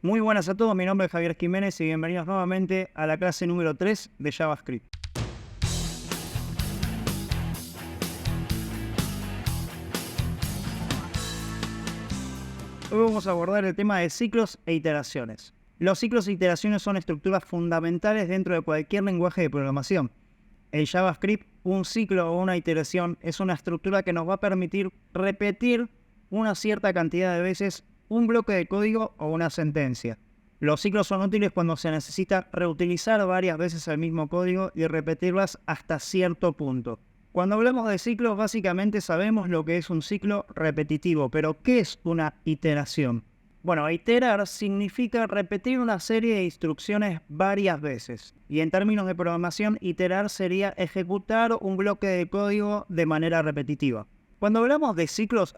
Muy buenas a todos, mi nombre es Javier Jiménez y bienvenidos nuevamente a la clase número 3 de JavaScript. Hoy vamos a abordar el tema de ciclos e iteraciones. Los ciclos e iteraciones son estructuras fundamentales dentro de cualquier lenguaje de programación. En JavaScript, un ciclo o una iteración es una estructura que nos va a permitir repetir una cierta cantidad de veces un bloque de código o una sentencia. Los ciclos son útiles cuando se necesita reutilizar varias veces el mismo código y repetirlas hasta cierto punto. Cuando hablamos de ciclos, básicamente sabemos lo que es un ciclo repetitivo, pero ¿qué es una iteración? Bueno, iterar significa repetir una serie de instrucciones varias veces. Y en términos de programación, iterar sería ejecutar un bloque de código de manera repetitiva. Cuando hablamos de ciclos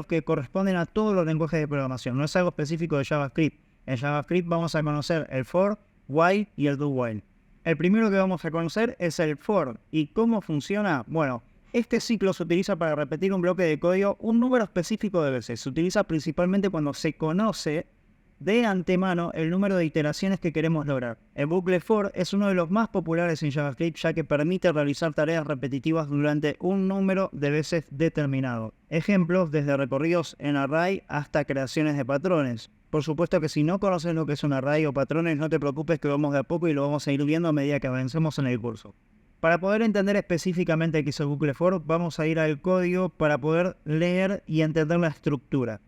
que corresponden a todos los lenguajes de programación. No es algo específico de JavaScript. En JavaScript vamos a conocer el for, while y el do while. El primero que vamos a conocer es el for. ¿Y cómo funciona? Bueno, este ciclo se utiliza para repetir un bloque de código un número específico de veces. Se utiliza principalmente cuando se conoce de antemano el número de iteraciones que queremos lograr. El bucle for es uno de los más populares en JavaScript, ya que permite realizar tareas repetitivas durante un número de veces determinado. Ejemplos desde recorridos en array hasta creaciones de patrones. Por supuesto que si no conoces lo que es un array o patrones, no te preocupes que vamos de a poco y lo vamos a ir viendo a medida que avancemos en el curso. Para poder entender específicamente qué es el bucle for, vamos a ir al código para poder leer y entender la estructura.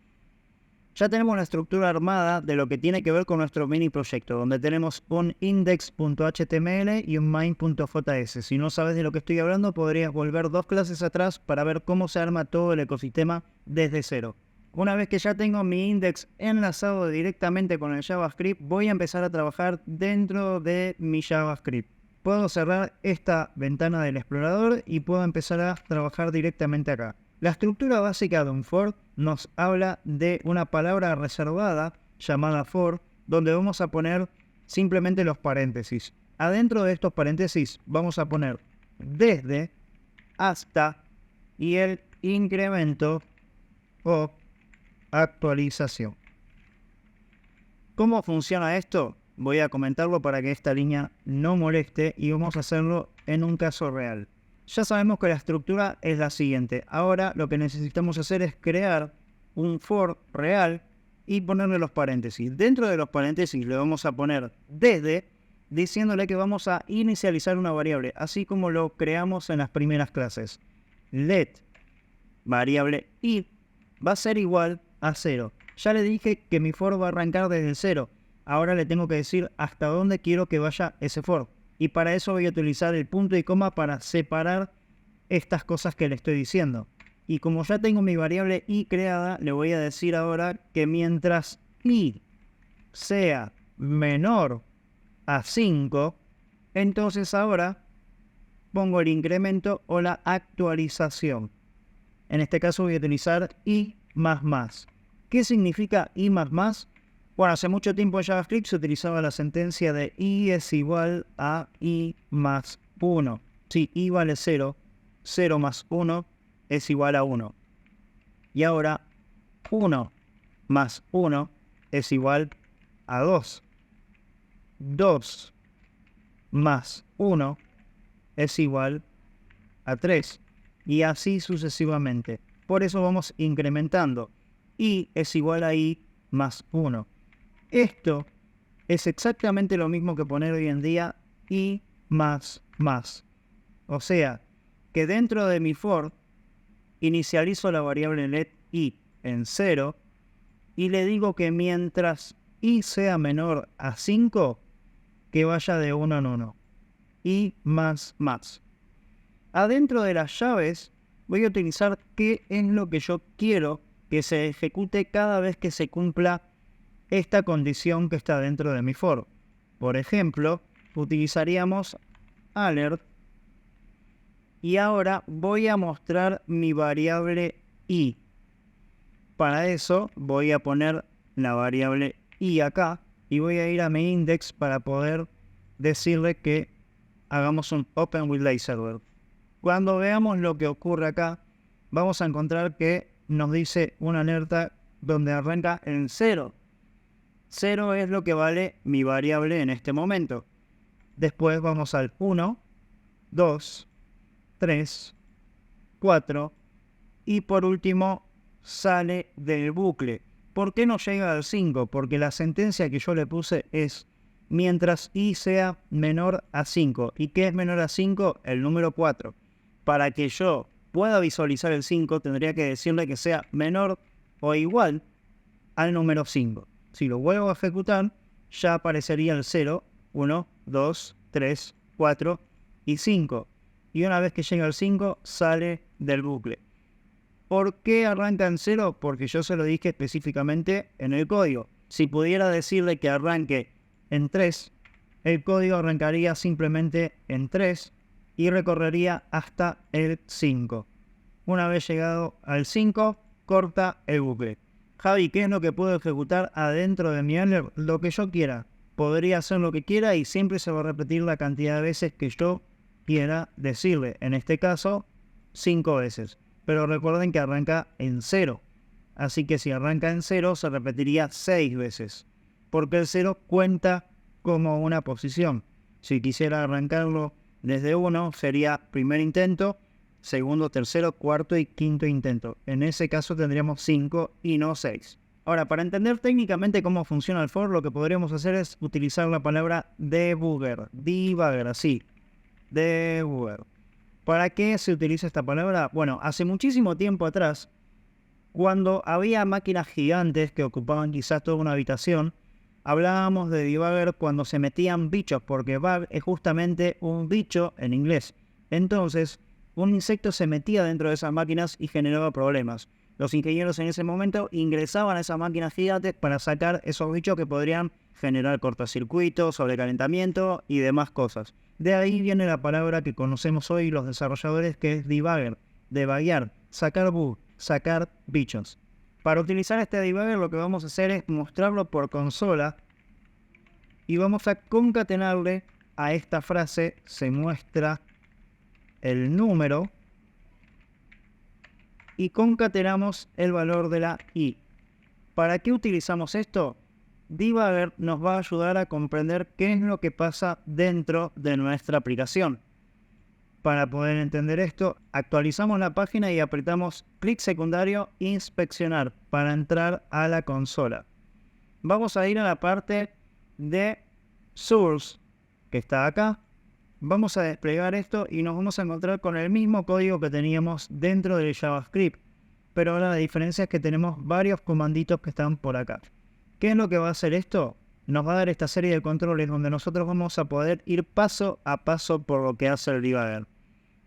Ya tenemos la estructura armada de lo que tiene que ver con nuestro mini proyecto, donde tenemos un index.html y un main.js. Si no sabes de lo que estoy hablando, podrías volver 2 clases atrás para ver cómo se arma todo el ecosistema desde cero. Una vez que ya tengo mi index enlazado directamente con el JavaScript, voy a empezar a trabajar dentro de mi JavaScript. Puedo cerrar esta ventana del explorador y puedo empezar a trabajar directamente acá. La estructura básica de un for nos habla de una palabra reservada llamada for, donde vamos a poner simplemente los paréntesis. Adentro de estos paréntesis vamos a poner desde, hasta y el incremento o actualización. ¿Cómo funciona esto? Voy a comentarlo para que esta línea no moleste y vamos a hacerlo en un caso real. Ya sabemos que la estructura es la siguiente. Ahora lo que necesitamos hacer es crear un for real y ponerle los paréntesis. Dentro de los paréntesis le vamos a poner desde, diciéndole que vamos a inicializar una variable, así como lo creamos en las primeras clases. Let variable i va a ser igual a 0. Ya le dije que mi for va a arrancar desde el 0. Ahora le tengo que decir hasta dónde quiero que vaya ese for. Y para eso voy a utilizar el punto y coma para separar estas cosas que le estoy diciendo. Y como ya tengo mi variable i creada, le voy a decir ahora que mientras i sea menor a 5, entonces ahora pongo el incremento o la actualización. En este caso voy a utilizar i más. ¿Qué significa i más? Bueno, hace mucho tiempo en JavaScript se utilizaba la sentencia de i es igual a i más 1. Si i vale 0, 0 más 1 es igual a 1. Y ahora 1 más 1 es igual a 2. 2 más 1 es igual a 3. Y así sucesivamente. Por eso vamos incrementando. I es igual a i más 1. Esto es exactamente lo mismo que poner hoy en día i más. O sea, que dentro de mi for inicializo la variable let i en 0 y le digo que mientras i sea menor a 5, que vaya de 1 en 1. I más. Adentro de las llaves voy a utilizar qué es lo que yo quiero que se ejecute cada vez que se cumpla esta condición que está dentro de mi for. Por ejemplo, utilizaríamos alert y ahora voy a mostrar mi variable i. Para eso voy a poner la variable i acá y voy a ir a mi index para poder decirle que hagamos un open with laserware. Cuando veamos lo que ocurre acá, vamos a encontrar que nos dice una alerta donde arranca en 0. 0 es lo que vale mi variable en este momento. Después vamos al 1, 2, 3, 4 y por último sale del bucle. ¿Por qué no llega al 5? Porque la sentencia que yo le puse es mientras i sea menor a 5. ¿Y qué es menor a 5? El número 4. Para que yo pueda visualizar el 5 tendría que decirle que sea menor o igual al número 5. Si lo vuelvo a ejecutar, ya aparecería el 0, 1, 2, 3, 4 y 5. Y una vez que llega al 5, sale del bucle. ¿Por qué arranca en 0? Porque yo se lo dije específicamente en el código. Si pudiera decirle que arranque en 3, el código arrancaría simplemente en 3 y recorrería hasta el 5. Una vez llegado al 5, corta el bucle. Javi, ¿qué es lo que puedo ejecutar adentro de mi alert? Lo que yo quiera. Podría hacer lo que quiera y siempre se va a repetir la cantidad de veces que yo quiera decirle. En este caso, 5 veces. Pero recuerden que arranca en 0. Así que si arranca en 0, se repetiría 6 veces. Porque el 0 cuenta como una posición. Si quisiera arrancarlo desde 1, sería primer intento, segundo, tercero, cuarto y quinto intento. En ese caso tendríamos 5 y no 6. Ahora, para entender técnicamente cómo funciona el for, lo que podríamos hacer es utilizar la palabra debugger. Debugger, así. Debugger. ¿Para qué se utiliza esta palabra? Bueno, hace muchísimo tiempo atrás, cuando había máquinas gigantes que ocupaban quizás toda una habitación, hablábamos de debugger cuando se metían bichos, porque bug es justamente un bicho en inglés. Entonces, un insecto se metía dentro de esas máquinas y generaba problemas. Los ingenieros en ese momento ingresaban a esas máquinas gigantes para sacar esos bichos que podrían generar cortocircuitos, sobrecalentamiento y demás cosas. De ahí viene la palabra que conocemos hoy los desarrolladores, que es debugger, debuguear, sacar bug, sacar bichos. Para utilizar este debugger lo que vamos a hacer es mostrarlo por consola y vamos a concatenarle a esta frase, se muestra el número y concatenamos el valor de la i. ¿Para qué utilizamos esto? Debugger nos va a ayudar a comprender qué es lo que pasa dentro de nuestra aplicación. Para poder entender esto, actualizamos la página y apretamos clic secundario inspeccionar para entrar a la consola. Vamos a ir a la parte de source que está acá. Vamos a desplegar esto y nos vamos a encontrar con el mismo código que teníamos dentro del JavaScript. Pero ahora la diferencia es que tenemos varios comanditos que están por acá. ¿Qué es lo que va a hacer esto? Nos va a dar esta serie de controles donde nosotros vamos a poder ir paso a paso por lo que hace el debugger.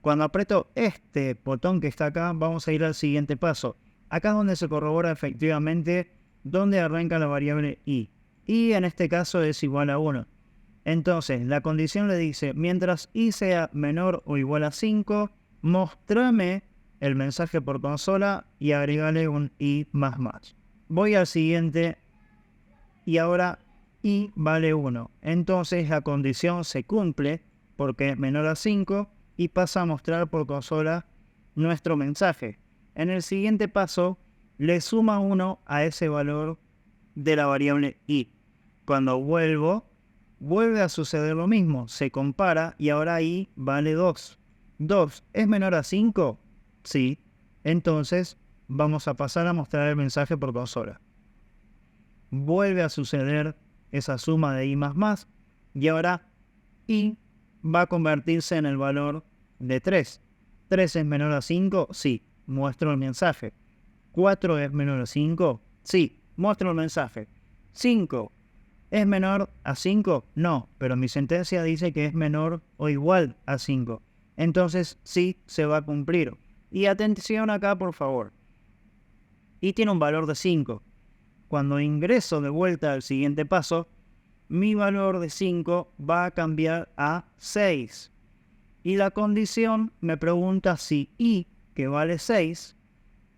Cuando aprieto este botón que está acá, vamos a ir al siguiente paso. Acá es donde se corrobora efectivamente dónde arranca la variable i. Y en este caso es igual a 1. Entonces, la condición le dice, mientras i sea menor o igual a 5, mostrame el mensaje por consola y agregale un i++. Voy al siguiente y ahora i vale 1. Entonces la condición se cumple porque es menor a 5 y pasa a mostrar por consola nuestro mensaje. En el siguiente paso le suma 1 a ese valor de la variable i. Cuando vuelve a suceder lo mismo, se compara y ahora i vale 2. ¿2 es menor a 5? Sí. Entonces vamos a pasar a mostrar el mensaje por consola. Vuelve a suceder esa suma de i++ y ahora i va a convertirse en el valor de 3. ¿3 es menor a 5? Sí. Muestro el mensaje. ¿4 es menor a 5? Sí. Muestro el mensaje. ¿5 es menor a 5? No, pero mi sentencia dice que es menor o igual a 5. Entonces sí se va a cumplir. Y atención acá, por favor. Y tiene un valor de 5. Cuando ingreso de vuelta al siguiente paso, mi valor de 5 va a cambiar a 6. Y la condición me pregunta si i, que vale 6,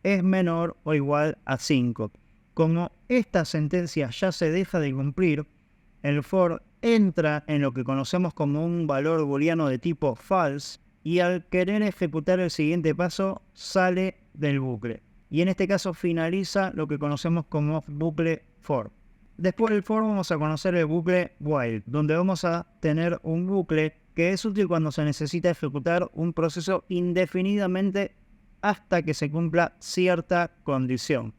es menor o igual a 5. Como esta sentencia ya se deja de cumplir, el for entra en lo que conocemos como un valor booleano de tipo false y al querer ejecutar el siguiente paso sale del bucle. Y en este caso finaliza lo que conocemos como bucle for. Después del for vamos a conocer el bucle while, donde vamos a tener un bucle que es útil cuando se necesita ejecutar un proceso indefinidamente hasta que se cumpla cierta condición.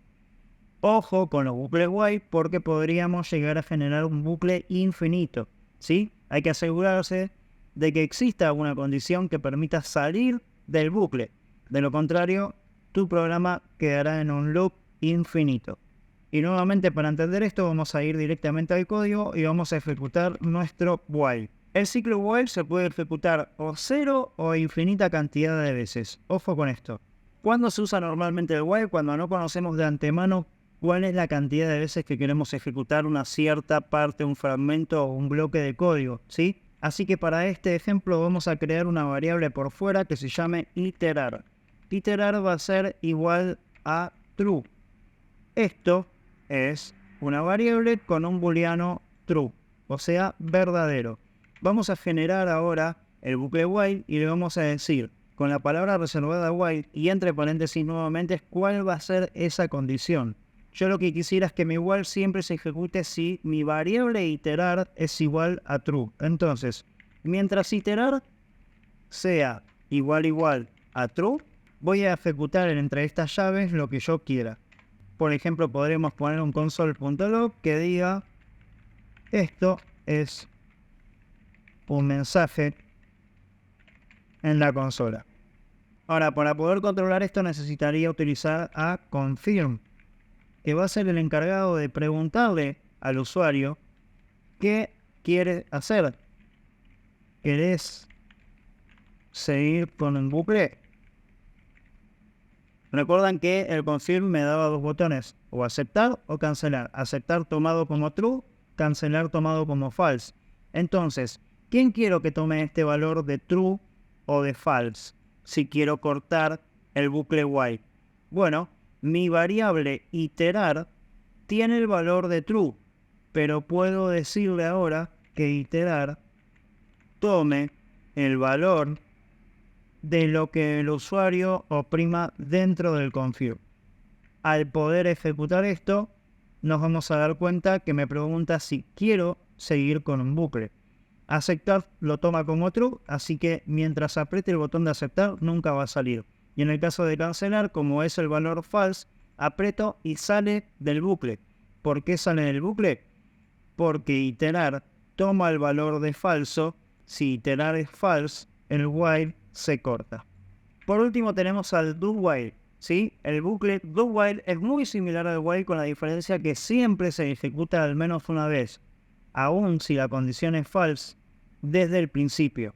Ojo con los bucles while porque podríamos llegar a generar un bucle infinito, ¿sí? Hay que asegurarse de que exista alguna condición que permita salir del bucle. De lo contrario, tu programa quedará en un loop infinito. Y nuevamente, para entender esto, vamos a ir directamente al código y vamos a ejecutar nuestro while. El ciclo while se puede ejecutar o 0 o infinita cantidad de veces. Ojo con esto. ¿Cuándo se usa normalmente el while? Cuando no conocemos de antemano cuál es la cantidad de veces que queremos ejecutar una cierta parte, un fragmento o un bloque de código, ¿sí? Así que para este ejemplo vamos a crear una variable por fuera que se llame iterar. Iterar va a ser igual a true. Esto es una variable con un booleano true, o sea, verdadero. Vamos a generar ahora el bucle while y le vamos a decir con la palabra reservada while y entre paréntesis nuevamente cuál va a ser esa condición. Yo lo que quisiera es que mi while siempre se ejecute si mi variable iterar es igual a true. Entonces, mientras iterar sea igual a true, voy a ejecutar entre estas llaves lo que yo quiera. Por ejemplo, podremos poner un console.log que diga esto es un mensaje en la consola. Ahora, para poder controlar esto necesitaría utilizar a confirm, que va a ser el encargado de preguntarle al usuario qué quiere hacer. ¿Querés seguir con el bucle? Recuerdan que el confirm me daba dos botones, o aceptar o cancelar. Aceptar tomado como true, cancelar tomado como false. Entonces, ¿quién quiero que tome este valor de true o de false si quiero cortar el bucle while? Bueno, mi variable iterar tiene el valor de true, pero puedo decirle ahora que iterar tome el valor de lo que el usuario oprima dentro del confirm. Al poder ejecutar esto, nos vamos a dar cuenta que me pregunta si quiero seguir con un bucle. Aceptar lo toma como true, así que mientras apriete el botón de aceptar nunca va a salir. Y en el caso de cancelar, como es el valor false, aprieto y sale del bucle. ¿Por qué sale del bucle? Porque iterar toma el valor de falso. Si iterar es false, el while se corta. Por último tenemos al do while, ¿sí? El bucle do while es muy similar al while con la diferencia que siempre se ejecuta al menos una vez, aun si la condición es false, desde el principio.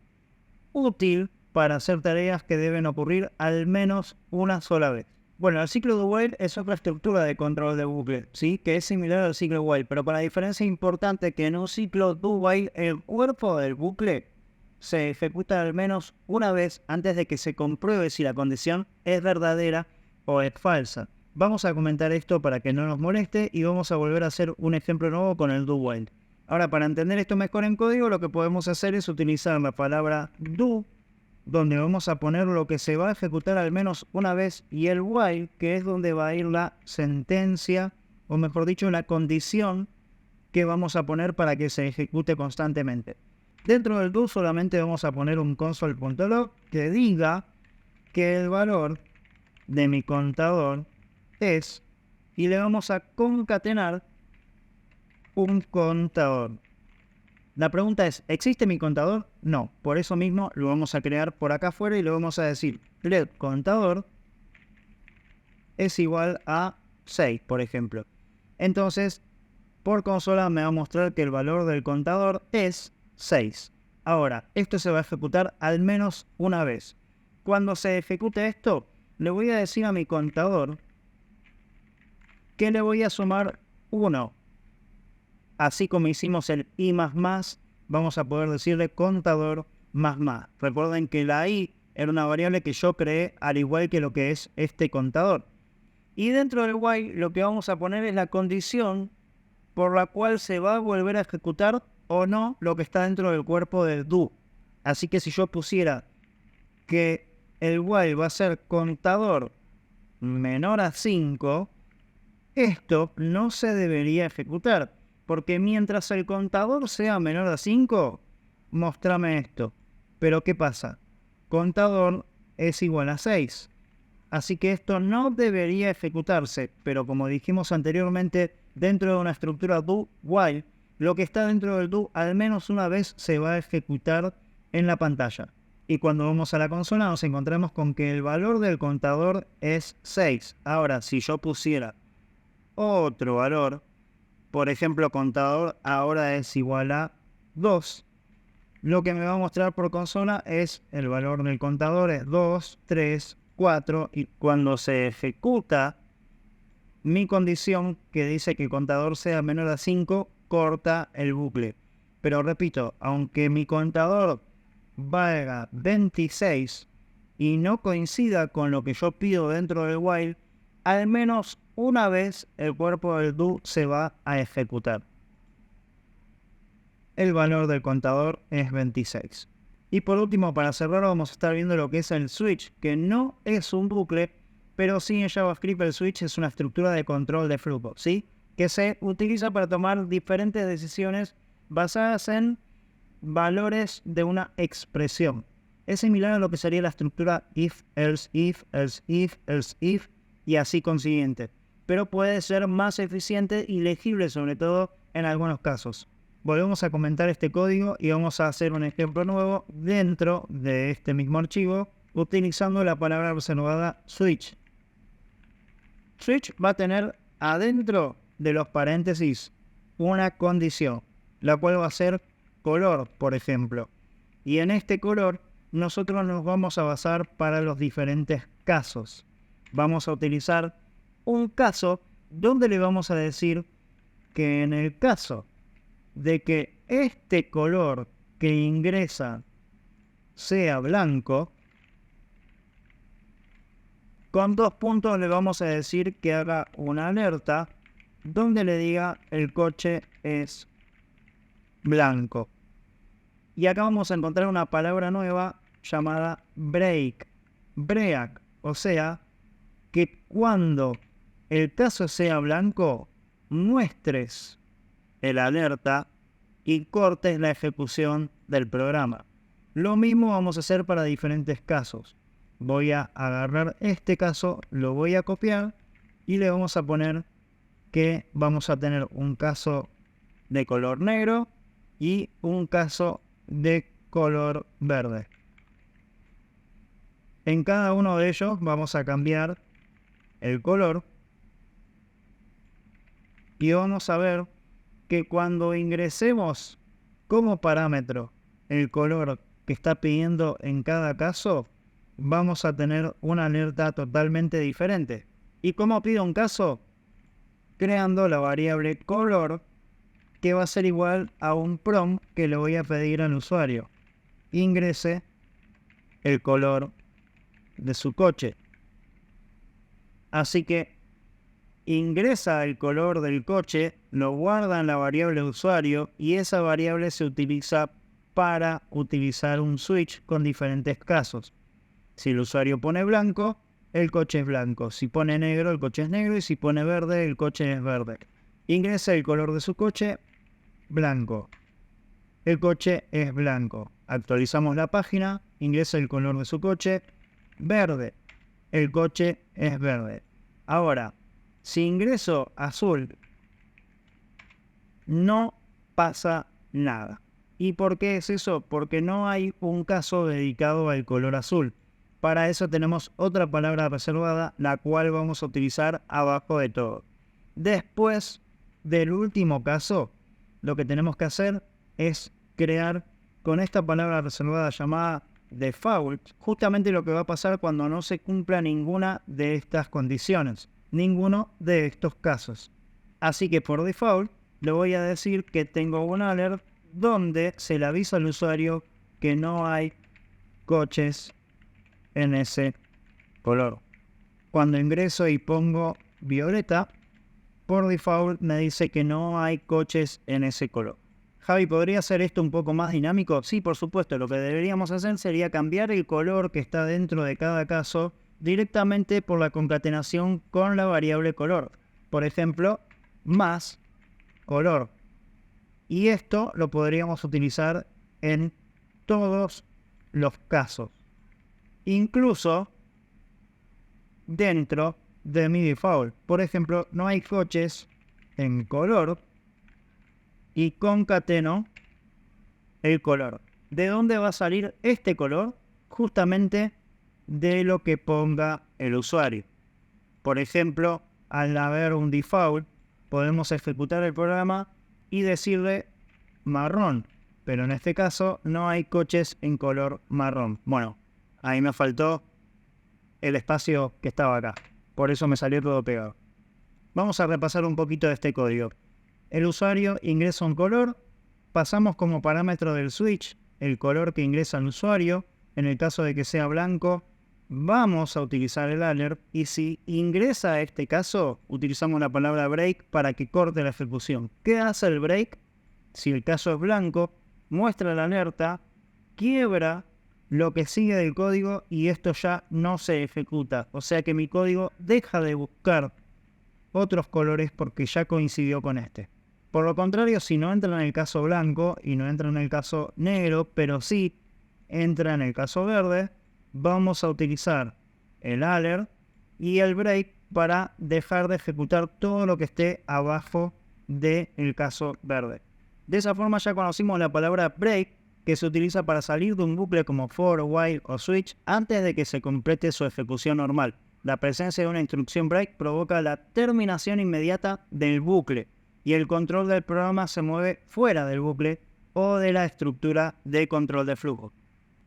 Útil para hacer tareas que deben ocurrir al menos una sola vez. Bueno, el ciclo do while es otra estructura de control de bucle, ¿sí? Que es similar al ciclo while, pero con la diferencia importante que en un ciclo do while el cuerpo del bucle se ejecuta al menos una vez antes de que se compruebe si la condición es verdadera o es falsa. Vamos a comentar esto para que no nos moleste y vamos a volver a hacer un ejemplo nuevo con el do while. Ahora, para entender esto mejor en código, lo que podemos hacer es utilizar la palabra do, donde vamos a poner lo que se va a ejecutar al menos una vez, y el while, que es donde va a ir la sentencia, o mejor dicho, la condición que vamos a poner para que se ejecute constantemente. Dentro del do solamente vamos a poner un console.log que diga que el valor de mi contador es, y le vamos a concatenar un contador. La pregunta es, ¿existe mi contador? No, por eso mismo lo vamos a crear por acá afuera y le vamos a decir let contador es igual a 6, por ejemplo. Entonces, por consola me va a mostrar que el valor del contador es 6. Ahora, esto se va a ejecutar al menos una vez. Cuando se ejecute esto, le voy a decir a mi contador que le voy a sumar 1. Así como hicimos el i++, vamos a poder decirle contador más. Recuerden que la i era una variable que yo creé al igual que lo que es este contador. Y dentro del while lo que vamos a poner es la condición por la cual se va a volver a ejecutar o no lo que está dentro del cuerpo del do. Así que si yo pusiera que el while va a ser contador menor a 5, esto no se debería ejecutar. Porque mientras el contador sea menor a 5, mostrame esto. Pero ¿qué pasa? Contador es igual a 6. Así que esto no debería ejecutarse, pero como dijimos anteriormente, dentro de una estructura do while, lo que está dentro del do al menos una vez se va a ejecutar en la pantalla. Y cuando vamos a la consola nos encontramos con que el valor del contador es 6. Ahora, si yo pusiera otro valor, por ejemplo, contador ahora es igual a 2, lo que me va a mostrar por consola es el valor del contador es 2, 3, 4, y cuando se ejecuta mi condición que dice que el contador sea menor a 5, corta el bucle. Pero repito, aunque mi contador valga 26 y no coincida con lo que yo pido dentro del while, al menos una vez el cuerpo del do se va a ejecutar. El valor del contador es 26. Y por último, para cerrar, vamos a estar viendo lo que es el switch, que no es un bucle, pero sí en JavaScript el switch es una estructura de control de flujo, ¿sí? Que se utiliza para tomar diferentes decisiones basadas en valores de una expresión. Es similar a lo que sería la estructura if, else if, else if, else if, y así consiguiente. Pero puede ser más eficiente y legible, sobre todo en algunos casos. Volvemos a comentar este código y vamos a hacer un ejemplo nuevo dentro de este mismo archivo utilizando la palabra reservada switch. Switch va a tener adentro de los paréntesis una condición, la cual va a ser color, por ejemplo. Y en este color nosotros nos vamos a basar para los diferentes casos. Vamos a utilizar un caso donde le vamos a decir que en el caso de que este color que ingresa sea blanco, con 2 puntos le vamos a decir que haga una alerta donde le diga el coche es blanco. Y acá vamos a encontrar una palabra nueva llamada break, o sea, que cuando el caso sea blanco, muestres el alerta y cortes la ejecución del programa. Lo mismo vamos a hacer para diferentes casos. Voy a agarrar este caso, lo voy a copiar y le vamos a poner que vamos a tener un caso de color negro y un caso de color verde. En cada uno de ellos vamos a cambiar el color y vamos a ver que cuando ingresemos como parámetro el color que está pidiendo en cada caso, vamos a tener una alerta totalmente diferente. ¿Y cómo pido un caso? Creando la variable color, que va a ser igual a un prompt que le voy a pedir al usuario. Ingrese el color de su coche. Así que ingresa el color del coche, lo guarda en la variable usuario y esa variable se utiliza para utilizar un switch con diferentes casos. Si el usuario pone blanco, el coche es blanco. Si pone negro, el coche es negro. Y si pone verde, el coche es verde. Ingresa el color de su coche, blanco. El coche es blanco. Actualizamos la página, ingresa el color de su coche, verde. El coche es verde. Ahora, si ingreso azul, no pasa nada. ¿Y por qué es eso? Porque no hay un caso dedicado al color azul. Para eso tenemos otra palabra reservada, la cual vamos a utilizar abajo de todo. Después del último caso, lo que tenemos que hacer es crear con esta palabra reservada llamada default, justamente lo que va a pasar cuando no se cumpla ninguna de estas condiciones, ninguno de estos casos. Así que por default le voy a decir que tengo un alert donde se le avisa al usuario que no hay coches en ese color. Cuando ingreso y pongo violeta, por default me dice que no hay coches en ese color. Javi, ¿podría hacer esto un poco más dinámico? Sí, por supuesto. Lo que deberíamos hacer sería cambiar el color que está dentro de cada caso directamente por la concatenación con la variable color. Por ejemplo, más color. Y esto lo podríamos utilizar en todos los casos. Incluso dentro de mi default. Por ejemplo, no hay coches en color y concateno el color. ¿De dónde va a salir este color? Justamente de lo que ponga el usuario. Por ejemplo, al haber un default, podemos ejecutar el programa y decirle marrón. Pero en este caso no hay coches en color marrón. Bueno, ahí me faltó el espacio que estaba acá. Por eso me salió todo pegado. Vamos a repasar un poquito de este código. El usuario ingresa un color. Pasamos como parámetro del switch el color que ingresa el usuario. En el caso de que sea blanco, vamos a utilizar el alert. Y si ingresa a este caso, utilizamos la palabra break para que corte la ejecución. ¿Qué hace el break? Si el caso es blanco, muestra la alerta, quiebra lo que sigue del código y esto ya no se ejecuta. O sea que mi código deja de buscar otros colores porque ya coincidió con este. Por lo contrario, si no entra en el caso blanco y no entra en el caso negro, pero sí entra en el caso verde, vamos a utilizar el alert y el break para dejar de ejecutar todo lo que esté abajo del caso verde. De esa forma ya conocimos la palabra break, que se utiliza para salir de un bucle como for, while o switch antes de que se complete su ejecución normal. La presencia de una instrucción break provoca la terminación inmediata del bucle y el control del programa se mueve fuera del bucle o de la estructura de control de flujo.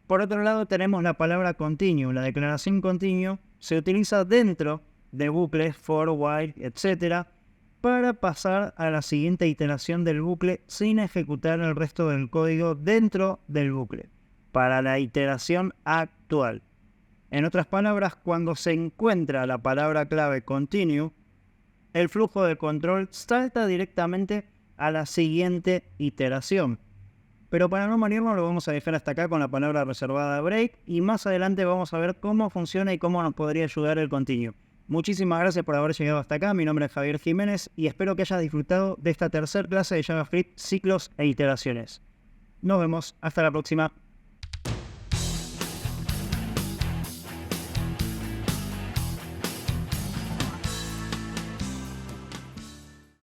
Por otro lado tenemos la palabra continue. La declaración continue se utiliza dentro de bucles, for, while, etc. para pasar a la siguiente iteración del bucle sin ejecutar el resto del código dentro del bucle, para la iteración actual. En otras palabras, cuando se encuentra la palabra clave continue, el flujo de control salta directamente a la siguiente iteración. Pero para no morirnos lo vamos a dejar hasta acá con la palabra reservada break y más adelante vamos a ver cómo funciona y cómo nos podría ayudar el continue. Muchísimas gracias por haber llegado hasta acá, mi nombre es Javier Jiménez y espero que hayas disfrutado de esta tercera clase de JavaScript, ciclos e iteraciones. Nos vemos, hasta la próxima.